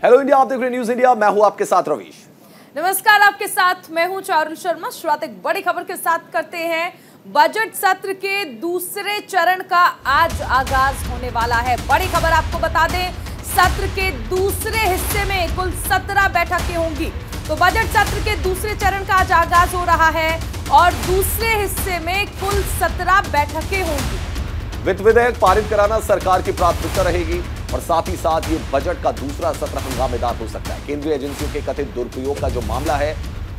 Hello India, आप देख रहे हैं न्यूज इंडिया। मैं हूं आपके साथ रवीश। नमस्कार, आपके साथ मैं हूं चारुल शर्मा। शुरुआत एक बड़ी खबर के साथ करते हैं। बजट सत्र के दूसरे चरण का आज आगाज होने वाला है। बड़ी खबर आपको बता दें, सत्र के दूसरे हिस्से में कुल 17 बैठकें होंगी। तो बजट सत्र के दूसरे चरण का आज आगाज हो रहा है और दूसरे हिस्से में कुल 17 बैठकें होंगी। वित्त विधेयक पारित कराना सरकार की प्राथमिकता रहेगी और साथ ही साथ ये बजट का दूसरा सत्र हंगामेदार हो सकता है। केंद्रीय एजेंसियों के कथित दुरुपयोग का जो मामला है,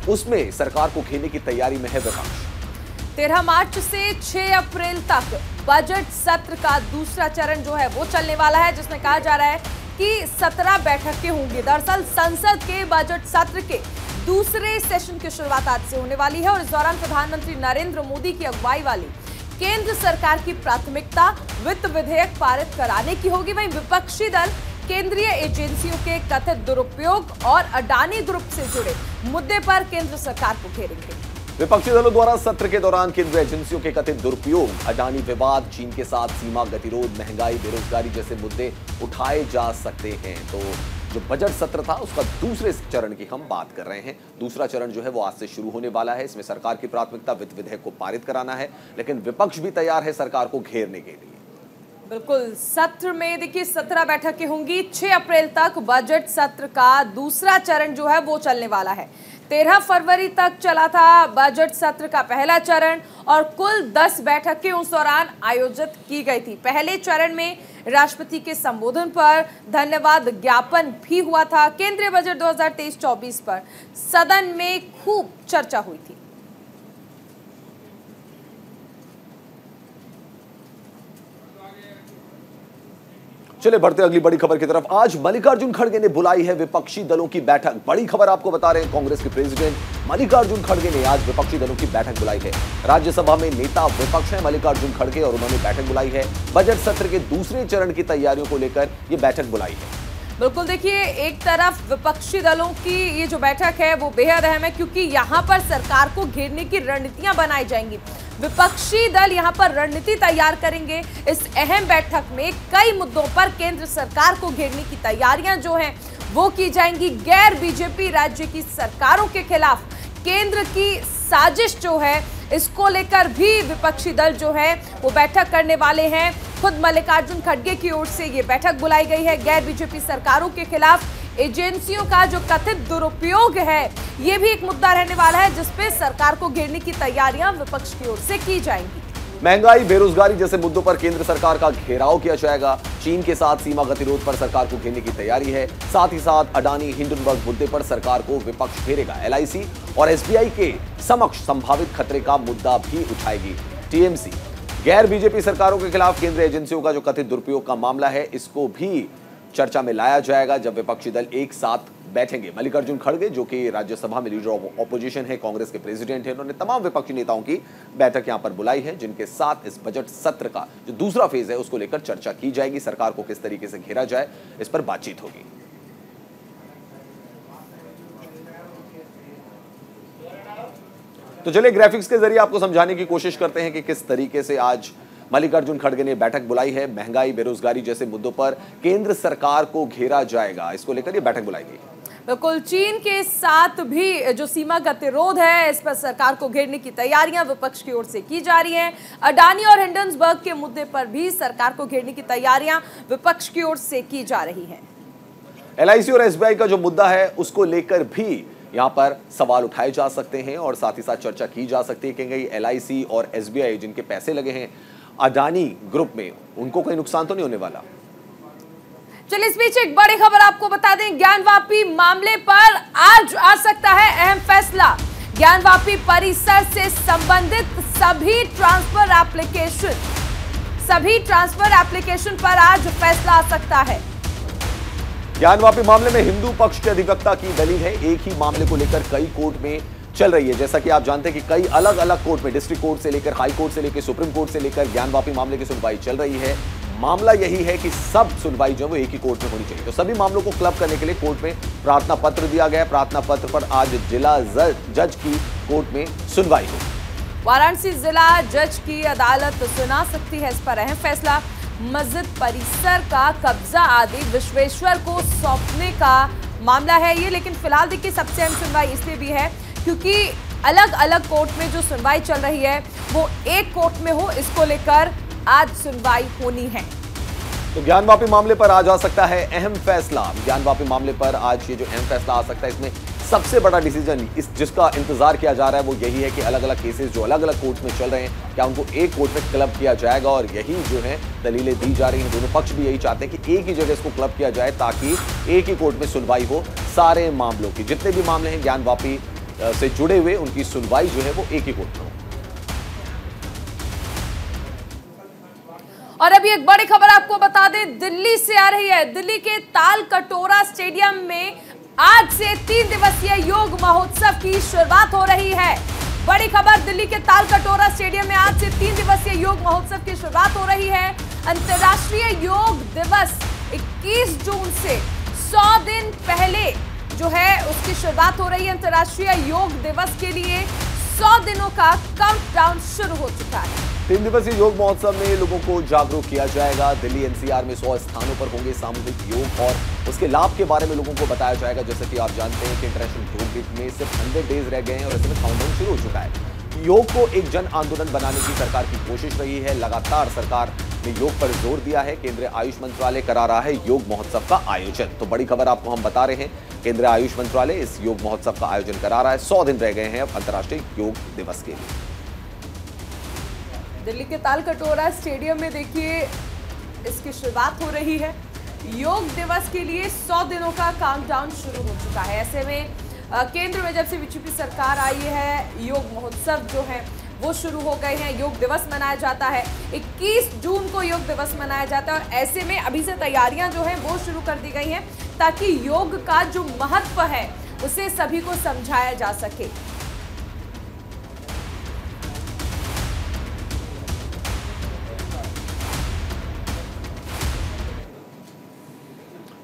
उसमें सरकार को घेरने की तैयारी में है विपक्ष। 13 मार्च से 6 अप्रैल तक बजट सत्र का दूसरा चरण जो है वो चलने वाला है, जिसमें कहा जा रहा है कि 17 बैठकें होंगी। दरअसल संसद के बजट सत्र के दूसरे सेशन की शुरुआत आज से होने वाली है और इस दौरान प्रधानमंत्री नरेंद्र मोदी की अगुवाई वाली केंद्र सरकार की प्राथमिकता वित्त विधेयक पारित कराने की होगी। वहीं विपक्षी दल केंद्रीय एजेंसियों के कथित दुरुपयोग और अडानी ग्रुप से जुड़े मुद्दे पर केंद्र सरकार को घेरेंगे। विपक्षी दलों द्वारा सत्र के दौरान केंद्रीय एजेंसियों के कथित दुरुपयोग, अडानी विवाद, चीन के साथ सीमा गतिरोध, महंगाई, बेरोजगारी जैसे मुद्दे उठाए जा सकते हैं। तो जो बजट सत्र था उसका दूसरे चरण की हम बात कर रहे हैं। दूसरा चरण जो है वो आज से शुरू होने वाला है। इसमें सरकार की प्राथमिकता वित्त विधेयक को पारित कराना है, लेकिन विपक्ष भी तैयार है सरकार को घेरने के लिए। बिल्कुल, सत्र में देखिए 17 बैठकें होंगी। 6 अप्रैल तक बजट सत्र का दूसरा चरण जो है वो चलने वाला है। 13 फरवरी तक चला था बजट सत्र का पहला चरण और कुल 10 बैठकें उस दौरान आयोजित की गई थी। पहले चरण में राष्ट्रपति के संबोधन पर धन्यवाद ज्ञापन भी हुआ था। केंद्रीय बजट 2023-24 पर सदन में खूब चर्चा हुई थी। चलिए बढ़ते अगली बड़ी खबर की तरफ। आज मल्लिकार्जुन खड़गे ने बुलाई है विपक्षी दलों की बैठक। बड़ी खबर आपको बता रहे हैं, कांग्रेस के प्रेसिडेंट मल्लिकार्जुन खड़गे ने आज विपक्षी दलों की बैठक बुलाई है। राज्यसभा में नेता विपक्ष है मल्लिकार्जुन खड़गे और उन्होंने बैठक बुलाई है। बजट सत्र के दूसरे चरण की तैयारियों को लेकर यह बैठक बुलाई है। बिल्कुल, देखिए एक तरफ विपक्षी दलों की ये जो बैठक है वो बेहद अहम है, क्योंकि यहाँ पर सरकार को घेरने की रणनीतियां बनाई जाएंगी। विपक्षी दल यहाँ पर रणनीति तैयार करेंगे। इस अहम बैठक में कई मुद्दों पर केंद्र सरकार को घेरने की तैयारियां जो हैं वो की जाएंगी। गैर बीजेपी राज्य की सरकारों के खिलाफ केंद्र की साजिश जो है, इसको लेकर भी विपक्षी दल जो है वो बैठक करने वाले हैं। खुद मल्लिकार्जुन खड़गे की ओर से ये बैठक बुलाई गई है। गैर बीजेपी सरकारों के खिलाफ एजेंसियों का जो कथित दुरुपयोग है, ये भी एक मुद्दा रहने वाला है, जिसपे सरकार को घेरने की तैयारियां विपक्ष की ओर से की जाएंगी। महंगाई, बेरोजगारी जैसे मुद्दों पर केंद्र सरकार का घेराव किया जाएगा। चीन के साथ सीमा गतिरोध पर सरकार को घेरने की तैयारी है। साथ ही साथ अडानी हिंडनबर्ग मुद्दे पर सरकार को विपक्ष घेरेगा। एलआईसी और एसबीआई के समक्ष संभावित खतरे का मुद्दा भी उठाएगी टीएमसी। गैर बीजेपी सरकारों के खिलाफ केंद्रीय एजेंसियों का जो कथित दुरुपयोग का मामला है, इसको भी चर्चा में लाया जाएगा जब विपक्षी दल एक साथ बैठेंगे। मल्लिकार्जुन खड़गे, जो कि राज्यसभा में लीडर ऑफ ऑपोजिशन है, कांग्रेस के प्रेसिडेंट हैं, उन्होंने तमाम विपक्षी नेताओं की बैठक यहां पर बुलाई है, जिनके साथ इस बजट सत्र का जो दूसरा फेज है उसको लेकर चर्चा की जाएगी। सरकार को किस तरीके से घेरा जाए, इस पर बातचीत होगी। तो चलिए ग्राफिक्स के जरिए आपको समझाने की कोशिश करते हैं कि किस तरीके से आज मल्लिकार्जुन खड़गे ने बैठक बुलाई है। महंगाई, बेरोजगारी जैसे मुद्दों पर केंद्र सरकार को घेरा जाएगा, इसको लेकर ये बैठक बुलाई गई। बिल्कुल, चीन के साथ भी जो सीमा गतिरोध है, इस पर सरकार को घेरने की तैयारियां विपक्ष की ओर से की जा रही हैं। अडानी और हिंडनबर्ग के मुद्दे पर भी सरकार को घेरने की तैयारियां विपक्ष की ओर से की जा रही हैं। एलआईसी और एसबीआई का जो मुद्दा है उसको लेकर भी यहां पर सवाल उठाए जा सकते हैं और साथ ही साथ चर्चा की जा सकती है कि एलआईसी और एसबीआई जिनके पैसे लगे हैं अडानी ग्रुप में, उनको कोई नुकसान तो नहीं होने वाला। चलिए इस बीच एक बड़ी खबर आपको बता दें, ज्ञानवापी मामले पर आज आ सकता है अहम फैसला। ज्ञानवापी परिसर से संबंधित सभी ट्रांसफर एप्लीकेशन पर आज फैसला आ सकता है। ज्ञानवापी मामले में हिंदू पक्ष के अधिवक्ता की दलील है, एक ही मामले को लेकर कई कोर्ट में चल रही है। जैसा कि आप जानते हैं कि कई अलग अलग कोर्ट में, डिस्ट्रिक्ट कोर्ट से लेकर हाई कोर्ट से लेकर सुप्रीम कोर्ट से लेकर ज्ञानवापी मामले की सुनवाई चल रही है। मामला यही है कि सब सुनवाई जो है वो एक ही कोर्ट में होनी चाहिए। तो सभी मामलों को क्लब करने के लिए कोर्ट में प्रार्थना पत्र दिया गया है। प्रार्थना पत्र पर आज जिला जज की कोर्ट में सुनवाई होगी। वाराणसी जिला जज की अदालत सुना सकती है इस पर अहम फैसला। मस्जिद परिसर का कब्जा आदि विश्वेश्वर को सौंपने का मामला है ये। लेकिन फिलहाल देखिए सबसे अहम सुनवाई इसलिए भी है क्योंकि अलग अलग कोर्ट में जो सुनवाई चल रही है वो एक कोर्ट में हो, इसको लेकर आज सुनवाई होनी है। तो ज्ञानवापी मामले पर आज आ सकता है अहम फैसला। ज्ञानवापी मामले पर आज ये जो अहम फैसला आ सकता है, इसमें सबसे बड़ा डिसीजन जिसका इंतजार किया जा रहा है वो यही है कि अलग अलग केसेस जो अलग अलग कोर्ट में चल रहे हैं, क्या उनको एक कोर्ट में क्लब किया जाएगा। और यही जो है दलीलें दी जा रही हैं, दोनों पक्ष भी यही चाहते हैं कि एक ही जगह इसको क्लब किया जाए ताकि एक ही कोर्ट में सुनवाई हो। सारे मामलों की, जितने भी मामले हैं ज्ञानवापी से जुड़े हुए, उनकी सुनवाई जो है वो एक ही कोर्ट में हो। और अभी एक बड़ी खबर आपको बता दें, दिल्ली से आ रही है। दिल्ली के ताल कटोरा स्टेडियम में आज से 3 दिवसीय योग महोत्सव की शुरुआत हो रही है। बड़ी खबर, दिल्ली के ताल कटोरा स्टेडियम में आज से 3 दिवसीय योग महोत्सव की शुरुआत हो रही है। अंतर्राष्ट्रीय योग दिवस 21 जून से 100 दिन पहले जो है उसकी शुरुआत हो रही है। अंतर्राष्ट्रीय योग दिवस के लिए 100 दिनों का काउंटडाउन शुरू हो चुका है। 3 दिवसीय योग महोत्सव में लोगों को जागरूक किया जाएगा। दिल्ली एनसीआर में 100 स्थानों पर होंगे सामूहिक योग और उसके लाभ के बारे में लोगों को बताया जाएगा। जैसे कि आप जानते हैं कि इंटरनेशनल योग डे में सिर्फ 100 डेज रह गए हैं और ऐसे में काउंटडाउन शुरू हो चुका है। योग को एक जन आंदोलन बनाने की सरकार की कोशिश रही है। लगातार सरकार ने योग पर जोर दिया है। केंद्रीय आयुष मंत्रालय करा रहा है योग महोत्सव का आयोजन। तो बड़ी खबर आपको हम बता रहे हैं, केंद्रीय आयुष मंत्रालय इस योग महोत्सव का आयोजन करा रहा है। 100 दिन रह गए हैं अब अंतर्राष्ट्रीय योग दिवस के लिए। दिल्ली के ताल कटोरा स्टेडियम में देखिए इसकी शुरुआत हो रही है। योग दिवस के लिए 100 दिनों का काउंटडाउन शुरू हो चुका है। ऐसे में केंद्र में जब से बीजेपी सरकार आई है, योग महोत्सव जो है वो शुरू हो गए हैं। योग दिवस मनाया जाता है, 21 जून को योग दिवस मनाया जाता है। और ऐसे में अभी से तैयारियां जो हैं वो शुरू कर दी गई हैं ताकि योग का जो महत्व है उसे सभी को समझाया जा सके।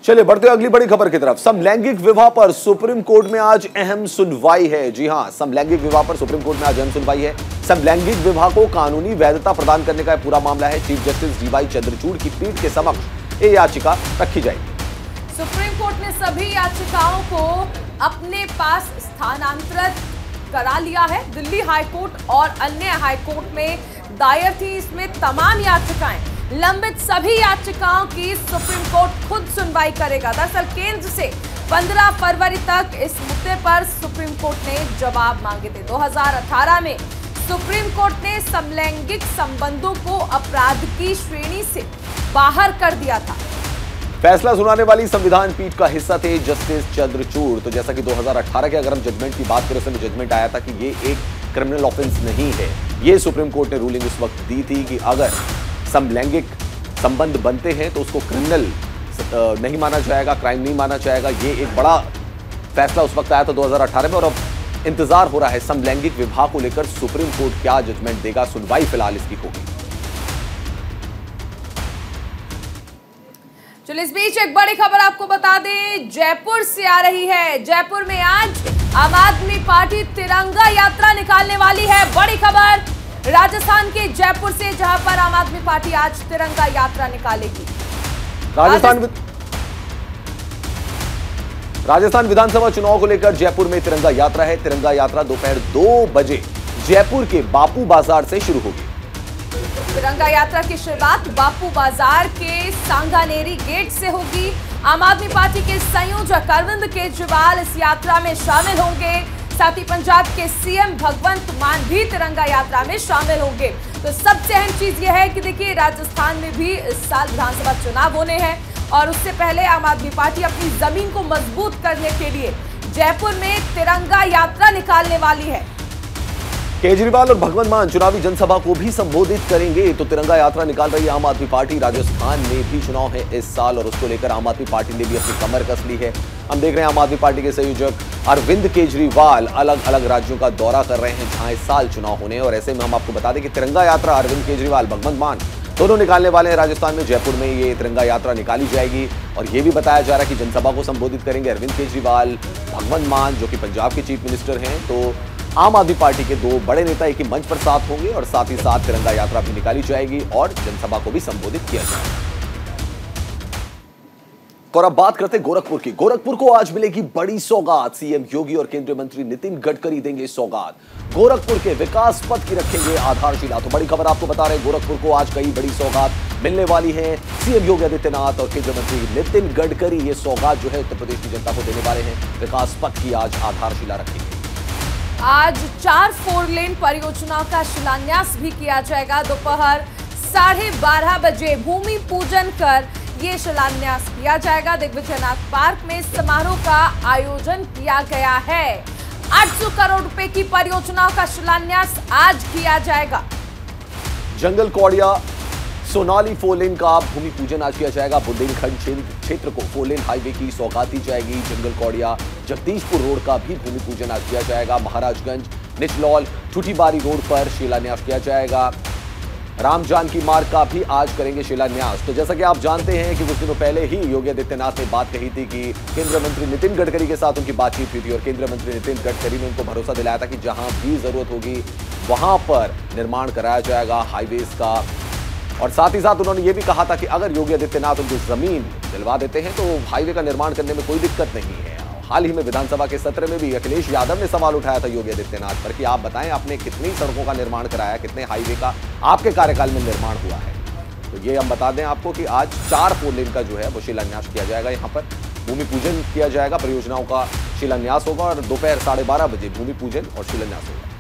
चलिए बढ़ते अगली बड़ी खबर की तरफ। समलैंगिक विवाह पर सुप्रीम कोर्ट में आज अहम सुनवाई है। जी हां, समलैंगिक विवाह पर सुप्रीम कोर्ट में आज अहम सुनवाई है। समलैंगिक विवाह को कानूनी वैधता प्रदान करने का पूरा मामला है। चीफ जस्टिस डीवाई चंद्रचूड़ की पीठ के समक्ष ये याचिका रखी जाएगी। सुप्रीम कोर्ट ने सभी याचिकाओं को अपने पास स्थानांतरित करा लिया है। दिल्ली हाईकोर्ट और अन्य हाईकोर्ट में दायर थी इसमें तमाम याचिकाएं। लंबित सभी याचिकाओं की सुप्रीम कोर्ट खुद सुनवाई करेगा। दरअसल केंद्र से 15 फरवरी तक इस मुद्दे पर सुप्रीम कोर्ट ने जवाब मांगे थे। 2018 में सुप्रीम कोर्ट ने समलैंगिक संबंधों को अपराध की श्रेणी से बाहर कर दिया था। फैसला सुनाने वाली संविधान पीठ का हिस्सा थे जस्टिस चंद्रचूड़। तो जैसा कि 2018 के अगर हम जजमेंट की बात करें, उसमें जजमेंट आया था कि ये एक क्रिमिनल ऑफेंस नहीं है। ये सुप्रीम कोर्ट ने रूलिंग उस वक्त दी थी कि अगर समलैंगिक संबंध बनते हैं तो उसको क्रिमिनल नहीं माना जाएगा, क्राइम नहीं माना जाएगा। ये एक बड़ा फैसला उस वक्त आया था 2018 में। और अब इंतजार हो रहा है समलैंगिक विवाह को लेकर सुप्रीम कोर्ट क्या जजमेंट देगा। सुनवाई फिलहाल इसकी होगी। चलिए इस बीच एक बड़ी खबर आपको बता दें, जयपुर से आ रही है। जयपुर में आज आम आदमी पार्टी तिरंगा यात्रा निकालने वाली है। बड़ी खबर राजस्थान के जयपुर से, जहां पर आम आदमी पार्टी आज तिरंगा यात्रा निकालेगी। राजस्थान विधानसभा चुनाव को लेकर जयपुर में तिरंगा यात्रा है। तिरंगा यात्रा दोपहर 2 बजे जयपुर के बापू बाजार से शुरू होगी। तिरंगा यात्रा की शुरुआत बापू बाजार के सांगानेरी गेट से होगी। आम आदमी पार्टी के संयोजक अरविंद केजरीवाल इस यात्रा में शामिल होंगे। साथ ही पंजाब के सीएम भगवंत मान भी तिरंगा यात्रा में शामिल होंगे। तो सबसे अहम चीज यह है कि देखिए राजस्थान में भी इस साल विधानसभा चुनाव होने हैं और उससे पहले आम आदमी पार्टी अपनी जमीन को मजबूत करने के लिए जयपुर में तिरंगा यात्रा निकालने वाली है। केजरीवाल और भगवंत मान चुनावी जनसभा को भी संबोधित करेंगे। तो तिरंगा यात्रा निकाल रही है आम आदमी पार्टी। राजस्थान में भी चुनाव है इस साल और उसको लेकर आम आदमी पार्टी ने भी अपनी कमर कस ली है। हम देख रहे हैं आम आदमी पार्टी के संयोजक अरविंद केजरीवाल अलग अलग राज्यों का दौरा कर रहे हैं जहां इस साल चुनाव होने हैं। और ऐसे में हम आपको बता दें कि तिरंगा यात्रा अरविंद केजरीवाल, भगवंत मान दोनों निकालने वाले हैं। राजस्थान में जयपुर में ये तिरंगा यात्रा निकाली जाएगी और ये भी बताया जा रहा है कि जनसभा को संबोधित करेंगे अरविंद केजरीवाल, भगवंत मान जो कि पंजाब के चीफ मिनिस्टर हैं। तो आम आदमी पार्टी के दो बड़े नेता एक ही मंच पर साथ होंगे और साथ ही साथ तिरंगा यात्रा भी निकाली जाएगी और जनसभा को भी संबोधित किया जाएगा। और अब बात करते हैं गोरखपुर की। गोरखपुर को आज मिलेगी बड़ी सौगात। सीएम योगी और केंद्रीय मंत्री नितिन गडकरी देंगे सौगात। गोरखपुर के विकास पथ की रखेंगे आधारशिला। तो बड़ी खबर आपको बता रहे हैं, गोरखपुर को आज कई बड़ी सौगात मिलने वाली है। सीएम योगी आदित्यनाथ और केंद्रीय मंत्री नितिन गडकरी ये सौगात जो है उत्तर प्रदेश की जनता को देने वाले हैं। विकास पथ की आज आधारशिला रखेंगे। आज 4 4 लेन परियोजनाओं का शिलान्यास भी किया जाएगा। दोपहर 12:30 बजे भूमि पूजन कर ये शिलान्यास किया जाएगा। दिग्विजयनाथ पार्क में समारोह का आयोजन किया गया है। 800 करोड़ रुपए की परियोजनाओं का शिलान्यास आज किया जाएगा। जंगल कौड़िया सोनाली 4 लेन का भूमि पूजन आज किया जाएगा। बुंदेलखंड क्षेत्र को 4 लेन हाईवे की सौगात दी जाएगी। जंगल कौड़िया जगदीशपुर रोड का भी भूमि पूजन आज किया जाएगा। महाराजगंज निचलौल ठूठीबारी रोड पर शिलान्यास किया जाएगा। राम जानकी मार्ग का भी आज करेंगे शिलान्यास। तो जैसा कि आप जानते हैं कि कुछ दिनों पहले ही योगी आदित्यनाथ ने बात कही थी कि केंद्रीय मंत्री नितिन गडकरी के साथ उनकी बातचीत हुई थी और केंद्रीय मंत्री नितिन गडकरी ने उनको भरोसा दिलाया था कि जहां भी जरूरत होगी वहां पर निर्माण कराया जाएगा हाईवेज का। और साथ ही साथ उन्होंने ये भी कहा था कि अगर योगी आदित्यनाथ उनको जमीन दिलवा देते हैं तो हाईवे का निर्माण करने में कोई दिक्कत नहीं है। हाल ही में विधानसभा के सत्र में भी अखिलेश यादव ने सवाल उठाया था योगी आदित्यनाथ पर कि आप बताएं आपने कितनी सड़कों का निर्माण कराया, कितने हाईवे का आपके कार्यकाल में निर्माण हुआ है। तो ये हम बता दें आपको कि आज 4 4 लेन का जो है वो शिलान्यास किया जाएगा। यहाँ पर भूमि पूजन किया जाएगा, परियोजनाओं का शिलान्यास होगा और दोपहर 12:30 बजे भूमि पूजन और शिलान्यास होगा।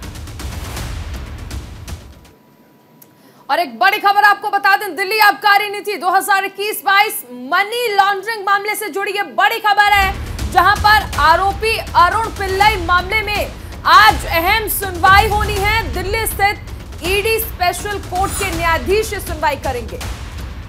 और एक बड़ी खबर आपको बता दें, दिल्ली आबकारी नीति 2021-22 मनी लॉन्ड्रिंग मामले से जुड़ी ये बड़ी खबर है, जहां पर आरोपी अरुण पिल्लई मामले में आज अहम सुनवाई होनी है। दिल्ली स्थित ईडी स्पेशल कोर्ट के न्यायाधीश सुनवाई करेंगे।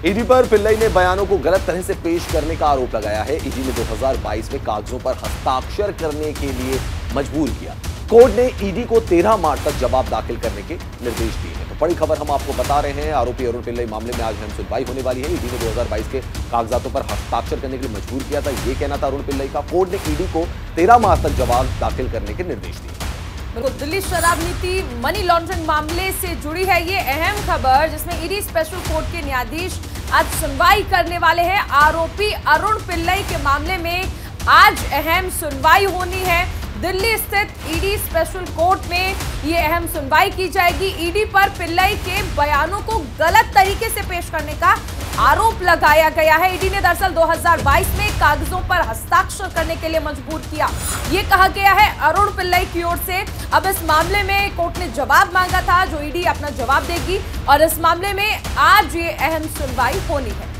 ईडी पर पिल्लई ने बयानों को गलत तरह से पेश करने का आरोप लगाया है। ईडी ने 2022 में कागजों पर हस्ताक्षर करने के लिए मजबूर किया। कोर्ट ने ईडी को 13 मार्च तक जवाब दाखिल करने के निर्देश दिए हैं। तो बड़ी खबर हम आपको बता रहे हैं, आरोपी अरुण पिल्लई मामले में आज अहम सुनवाई होने वाली है। ईडी ने 2022 के कागजातों पर हस्ताक्षर करने के लिए मजबूर किया था, ये कहना था अरुण पिल्लई का। कोर्ट ने ईडी को 13 मार्च तक जवाब दाखिल करने के निर्देश दिए। दिल्ली शराब नीति मनी लॉन्ड्रिंग मामले से जुड़ी है ये अहम खबर, जिसमें ईडी स्पेशल कोर्ट के न्यायाधीश आज सुनवाई करने वाले हैं। आरोपी अरुण पिल्लई के मामले में आज अहम सुनवाई होनी है। दिल्ली स्थित ईडी स्पेशल कोर्ट में ये अहम सुनवाई की जाएगी। ईडी पर पिल्लई के बयानों को गलत तरीके से पेश करने का आरोप लगाया गया है। ईडी ने दरअसल 2022 में कागजों पर हस्ताक्षर करने के लिए मजबूर किया, ये कहा गया है अरुण पिल्लई की ओर से। अब इस मामले में कोर्ट ने जवाब मांगा था, जो ईडी अपना जवाब देगी और इस मामले में आज ये अहम सुनवाई होनी है।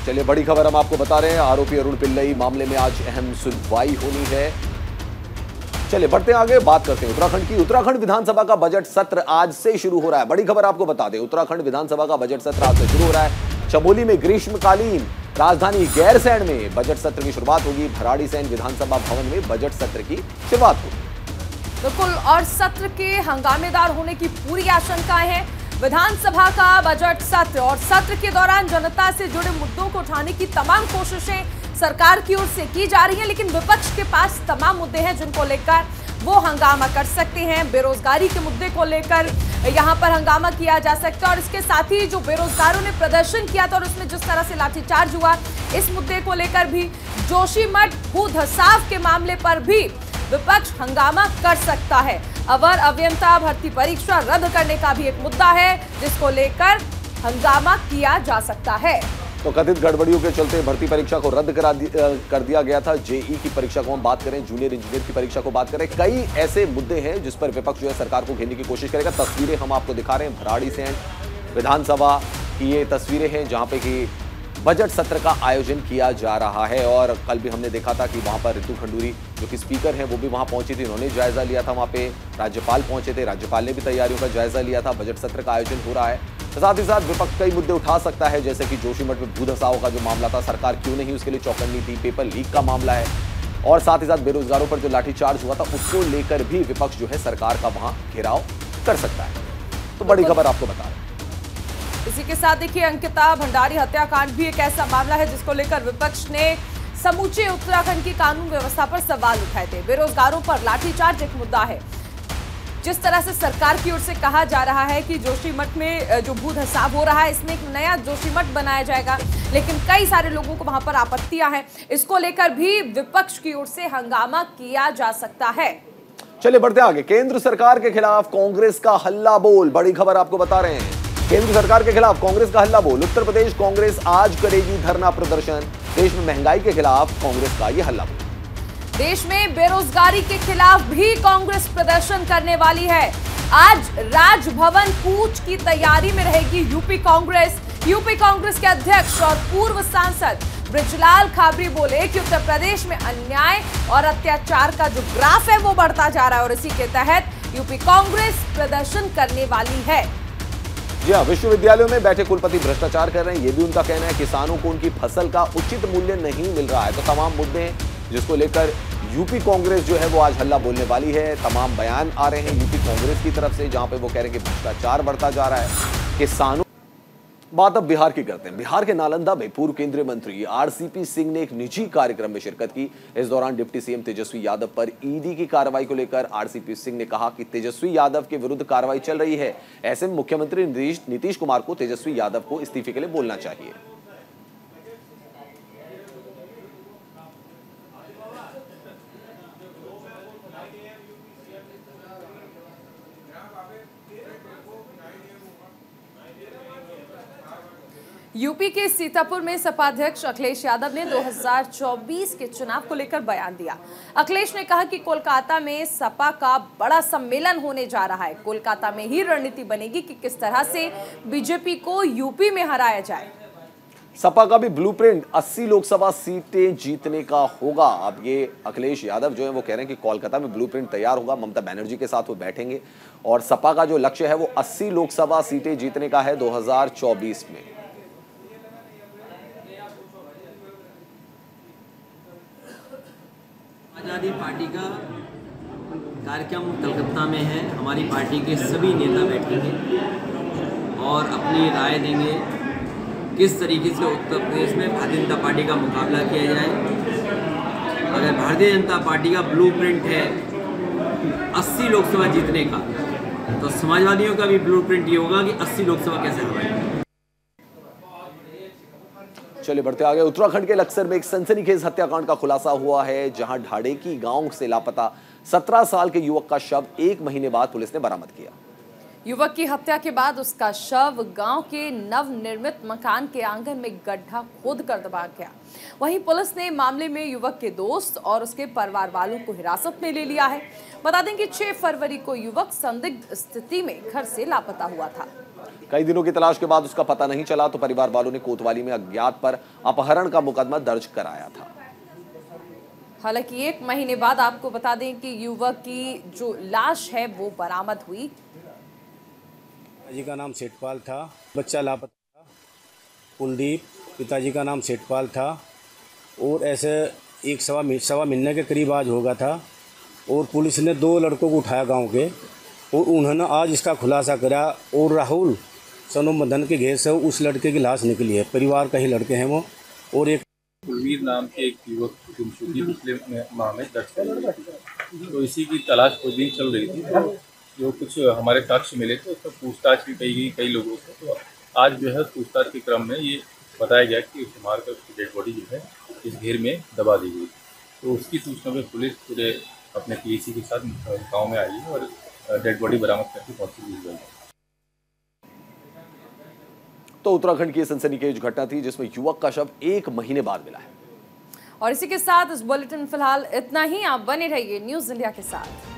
चलिए बड़ी खबर हम आपको बता रहे हैं, आरोपी अरुण पिल्लई मामले में आज अहम सुनवाई होनी है। चलिए बढ़ते हैं आगे, बात करते हैं उत्तराखंड की। उत्तराखंड विधानसभा का बजट सत्र आज से शुरू हो रहा है। बड़ी खबर आपको बता दें, उत्तराखंड विधानसभा का बजट सत्र आज से शुरू हो रहा है। चमोली में ग्रीष्मकालीन राजधानी गैरसैंण में बजट सत्र की शुरुआत होगी। भराड़ीसैंण विधानसभा भवन में बजट सत्र की शुरुआत होगी। बिल्कुल, और सत्र के हंगामेदार होने की पूरी आशंकाएं हैं। विधानसभा का बजट सत्र और सत्र के दौरान जनता से जुड़े मुद्दों को उठाने की तमाम कोशिशें सरकार की ओर से की जा रही है, लेकिन विपक्ष के पास तमाम मुद्दे हैं जिनको लेकर वो हंगामा कर सकते हैं। बेरोजगारी के मुद्दे को लेकर यहां पर हंगामा किया जा सकता है और इसके साथ ही जो बेरोजगारों ने प्रदर्शन किया था और उसमें जिस तरह से लाठीचार्ज हुआ, इस मुद्दे को लेकर भी, जोशीमठ भू धसाव के मामले पर भी विपक्ष हंगामा कर सकता है। अवर अभियंता भर्ती परीक्षा रद्द करने का भी एक मुद्दा है जिसको लेकर हंगामा किया जा सकता है। तो कथित गड़बड़ियों के चलते भर्ती परीक्षा को रद्द कर दिया गया था। जेई की परीक्षा को हम बात करें, जूनियर इंजीनियर की परीक्षा को बात करें, कई ऐसे मुद्दे हैं जिस पर विपक्ष जो है सरकार को घेरने की कोशिश करेगा। तस्वीरें हम आपको दिखा रहे हैं, भराड़ीसैंण विधानसभा की ये तस्वीरें हैं जहां पे कि बजट सत्र का आयोजन किया जा रहा है। और कल भी हमने देखा था कि वहां पर रितु खंडूरी जो कि स्पीकर हैं वो भी वहां पहुंची थी, उन्होंने जायजा लिया था। वहां पे राज्यपाल पहुंचे थे, राज्यपाल ने भी तैयारियों का जायजा लिया था। बजट सत्र का आयोजन हो रहा है। साथ ही साथ विपक्ष कई मुद्दे उठा सकता है, जैसे कि जोशीमठ में भू धसाव का जो मामला था, सरकार क्यों नहीं उसके लिए चौकन्नी थी, पेपर लीक का मामला है, और साथ ही साथ बेरोजगारों पर जो लाठीचार्ज हुआ था उसको लेकर भी विपक्ष जो है सरकार का वहां घेराव कर सकता है। तो बड़ी खबर आपको बता रहे हैं। इसी के साथ देखिए, अंकिता भंडारी हत्याकांड भी एक ऐसा मामला है जिसको लेकर विपक्ष ने समूचे उत्तराखंड की कानून व्यवस्था पर सवाल उठाए थे। बेरोजगारों पर लाठीचार्ज एक मुद्दा है। जिस तरह से सरकार की ओर से कहा जा रहा है कि जोशीमठ में जो भू धसाव हो रहा है इसमें एक नया जोशीमठ बनाया जाएगा, लेकिन कई सारे लोगों को वहां पर आपत्तियां हैं। इसको लेकर भी विपक्ष की ओर से हंगामा किया जा सकता है। चलिए बढ़ते आगे। केंद्र सरकार के खिलाफ कांग्रेस का हल्ला बोल, बड़ी खबर आपको बता रहे हैं। केंद्र सरकार के खिलाफ कांग्रेस का हल्ला बोल। उत्तर प्रदेश कांग्रेस आज करेगी धरना प्रदर्शन। देश में महंगाई के खिलाफ कांग्रेस का यह हल्ला बोल। देश में बेरोजगारी के खिलाफ भी कांग्रेस प्रदर्शन करने वाली है। आज राजभवन कूच की तैयारी में रहेगी यूपी कांग्रेस। यूपी कांग्रेस के अध्यक्ष और पूर्व सांसद ब्रिजलाल खाबरी बोले कि उत्तर प्रदेश में अन्याय और अत्याचार का जो ग्राफ है वो बढ़ता जा रहा है और इसी के तहत यूपी कांग्रेस प्रदर्शन करने वाली है। जी हाँ, विश्वविद्यालयों में बैठे कुलपति भ्रष्टाचार कर रहे हैं, ये भी उनका कहना है। किसानों को उनकी फसल का उचित मूल्य नहीं मिल रहा है। तो तमाम मुद्दे हैं जिसको लेकर यूपी कांग्रेस जो है वो आज हल्ला बोलने वाली है। तमाम बयान आ रहे हैं यूपी कांग्रेस की तरफ से, जहां पे वो कह रहे हैं कि भ्रष्टाचार बढ़ता जा रहा है, किसानों। बात अब बिहार की करते हैं। बिहार के नालंदा में पूर्व केंद्रीय मंत्री आरसीपी सिंह ने एक निजी कार्यक्रम में शिरकत की। इस दौरान डिप्टी सीएम तेजस्वी यादव पर ईडी की कार्रवाई को लेकर आरसीपी सिंह ने कहा कि तेजस्वी यादव के विरुद्ध कार्रवाई चल रही है। ऐसे में मुख्यमंत्री नीतीश कुमार को तेजस्वी यादव को इस्तीफे के लिए बोलना चाहिए। यूपी के सीतापुर में सपा अध्यक्ष अखिलेश यादव ने 2024 के चुनाव को लेकर बयान दिया। अखिलेश ने कहा कि कोलकाता में सपा का बड़ा सम्मेलन होने जा रहा है। कोलकाता में ही रणनीति बनेगी कि किस तरह से बीजेपी को यूपी में हराया जाए। सपा का भी ब्लूप्रिंट 80 लोकसभा सीटें जीतने का होगा। अब ये अखिलेश यादव जो है वो कह रहे हैं कि कोलकाता में ब्लूप्रिंट तैयार होगा, ममता बनर्जी के साथ वो बैठेंगे और सपा का जो लक्ष्य है वो 80 लोकसभा सीटें जीतने का है 2024 में। आज़ादी पार्टी का कार्यक्रम कलकत्ता में है। हमारी पार्टी के सभी नेता बैठेंगे और अपनी राय देंगे किस तरीके से उत्तर प्रदेश में भारतीय जनता पार्टी का मुकाबला किया जाए। अगर भारतीय जनता पार्टी का ब्लूप्रिंट है 80 लोकसभा जीतने का, तो समाजवादियों का भी ब्लूप्रिंट ये होगा कि 80 लोकसभा कैसे हराएंगे। चलिए बढ़ते आगे। उत्तराखंड के लक्सर में एक सनसनीखेज हत्याकांड का खुलासा हुआ है, जहां ढाडेकी गांव से लापता 17 साल के युवक का शव 1 महीने बाद पुलिस ने बरामद किया। युवक की हत्या के बाद उसका शव गांव के नवनिर्मित मकान के आंगन में गड्ढा खोदकर दबा गया। वहीं पुलिस ने मामले में युवक के दोस्त और उसके परिवार वालों को हिरासत में ले लिया है। बता दें कि 6 फरवरी को युवक संदिग्ध स्थिति में घर से लापता हुआ था। कई दिनों की तलाश के बाद उसका पता नहीं चला तो परिवार वालों ने कोतवाली में अज्ञात पर अपहरण का मुकदमा दर्ज कराया था। हालांकि 1 महीने बाद आपको बता दें कि युवक की जो लाश है वो बरामद हुई। पिताजी का नाम सेठपाल था, बच्चा लापता था कुलदीप। पिताजी का नाम सेठपाल था और ऐसे 1 सवा महीने के करीब आज होगा था और पुलिस ने 2 लड़कों को उठाया गांव के और उन्होंने आज इसका खुलासा करा। और राहुल सनोमधन के घेर से उस लड़के की लाश निकली है। परिवार का ही लड़के हैं वो। और एक कुलवीर नाम के एक युवक गुमशुदगी पिछले माह में दर्ज कर ली थी, तो इसी की तलाश कुछ दिन चल रही थी। तो जो कुछ हमारे साक्ष्य मिले थे उसमें पूछताछ भी की गई कई लोगों से। तो आज जो है पूछताछ के क्रम में ये बताया गया कि उसे मारकर उसकी डेड बॉडी जो है इस घेर में दबा दी गई। तो उसकी सूचना पर पुलिस पूरे अपने पीएसी के साथ गाँव में आई है और डेड बॉडी बरामद करके पहुंची दी गई। तो उत्तराखंड की सनसनीखेज घटना थी जिसमें युवक का शव 1 महीने बाद मिला है। और इसी के साथ इस बुलेटिन फिलहाल इतना ही। आप बने रहिए न्यूज़ इंडिया के साथ।